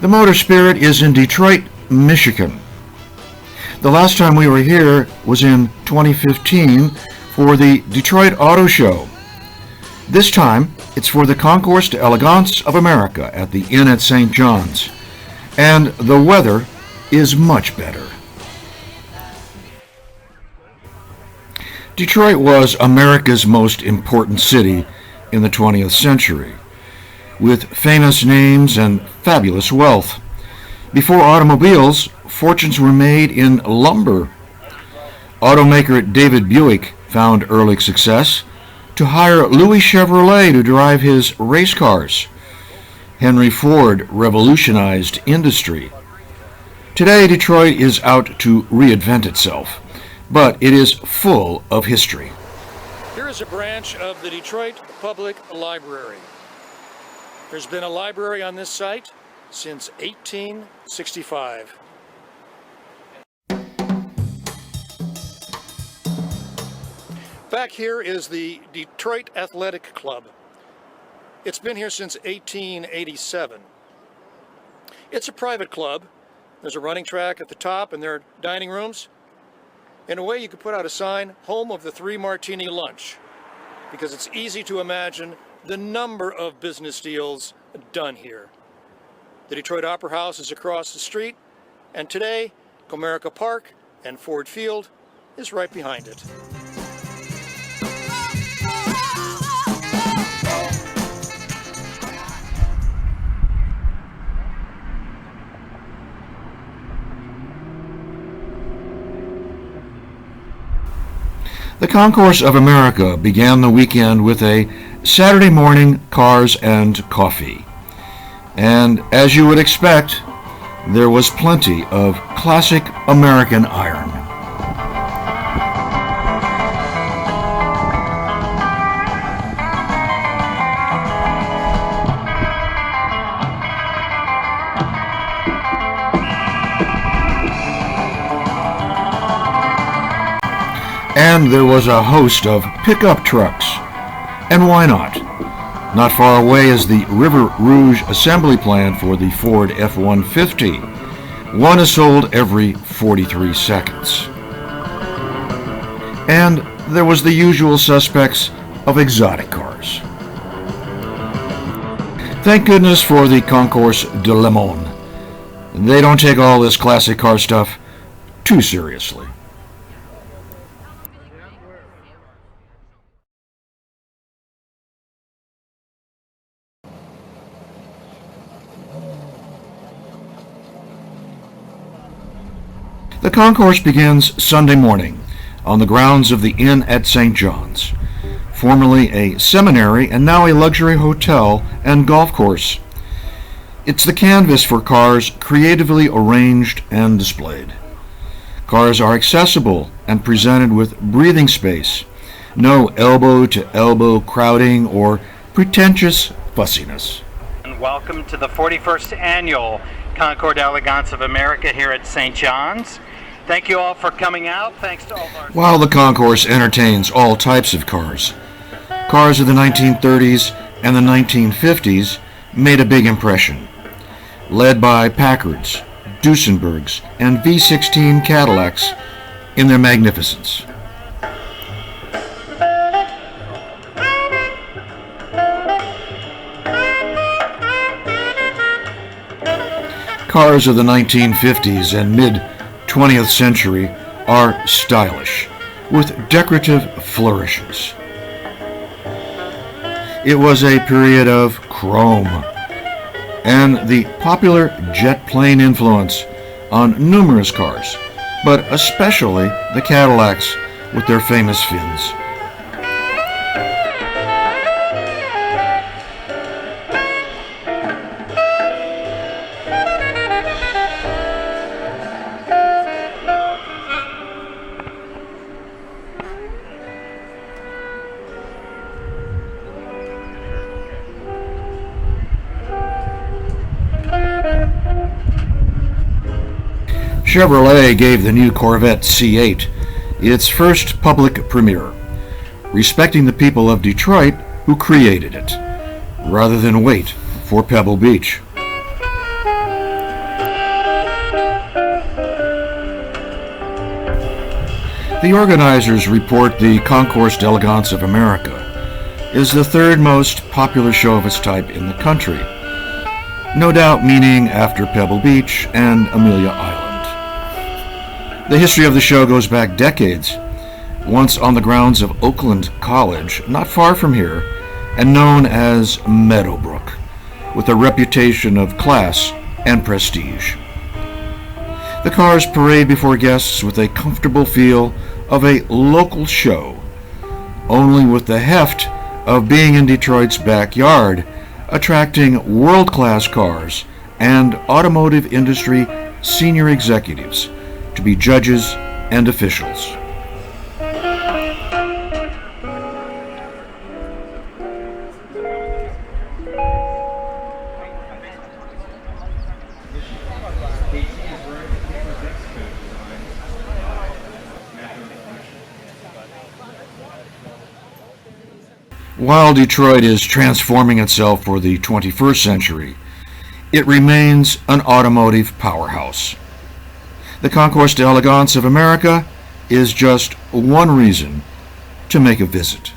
The motorspirit is in Detroit, Michigan. The last time we were here was in 2015 for the Detroit Auto Show. This time, it's for the Concours of America at the Inn at St. John's. And the weather is much better. Detroit was America's most important city in the 20th century, with famous names and fabulous wealth. Before automobiles, fortunes were made in lumber. Automaker David Buick found early success to hire Louis Chevrolet to drive his race cars. Henry Ford revolutionized industry. Today, Detroit is out to reinvent itself, but it is full of history. Here is a branch of the Detroit Public Library. There's been a library on this site since 1865. Back here is the Detroit Athletic Club. It's been here since 1887. It's a private club. There's a running track at the top and there are dining rooms. In a way, you could put out a sign, home of the 3 Martini lunch, because it's easy to imagine the number of business deals done here. The Detroit Opera House is across the street, and today, Comerica Park and Ford Field is right behind it. The Concourse of America began the weekend with a Saturday morning cars and coffee. And as you would expect, there was plenty of classic American iron. And there was a host of pickup trucks. And why not? Not far away is the River Rouge assembly plant for the Ford F-150. One is sold every 43 seconds. And there was the usual suspects of exotic cars. Thank goodness for the Concours de Le Monde. They don't take all this classic car stuff too seriously. The concourse begins Sunday morning on the grounds of the Inn at St. John's, formerly a seminary and now a luxury hotel and golf course. It's the canvas for cars creatively arranged and displayed. Cars are accessible and presented with breathing space, no elbow-to-elbow crowding or pretentious fussiness. And welcome to the 41st Annual Concours of America here at St. John's. Thank you all for coming out. Thanks to all of our... While the concourse entertains all types of cars, cars of the 1930s and the 1950s made a big impression. Led by Packards, Duesenbergs, and V16 Cadillacs in their magnificence. Cars of the 1950s and mid-20th century are stylish, with decorative flourishes. It was a period of chrome and the popular jet plane influence on numerous cars, but especially the Cadillacs with their famous fins. Chevrolet gave the new Corvette C8 its first public premiere, respecting the people of Detroit who created it, rather than wait for Pebble Beach. The organizers report the Concours of America is the third most popular show of its type in the country, no doubt meaning after Pebble Beach and Amelia Island. The history of the show goes back decades, once on the grounds of Oakland College, not far from here, and known as Meadowbrook, with a reputation of class and prestige. The cars parade before guests with a comfortable feel of a local show, only with the heft of being in Detroit's backyard, attracting world-class cars and automotive industry senior executives to be judges and officials. While Detroit is transforming itself for the 21st century, it remains an automotive powerhouse. The Concours of America is just one reason to make a visit.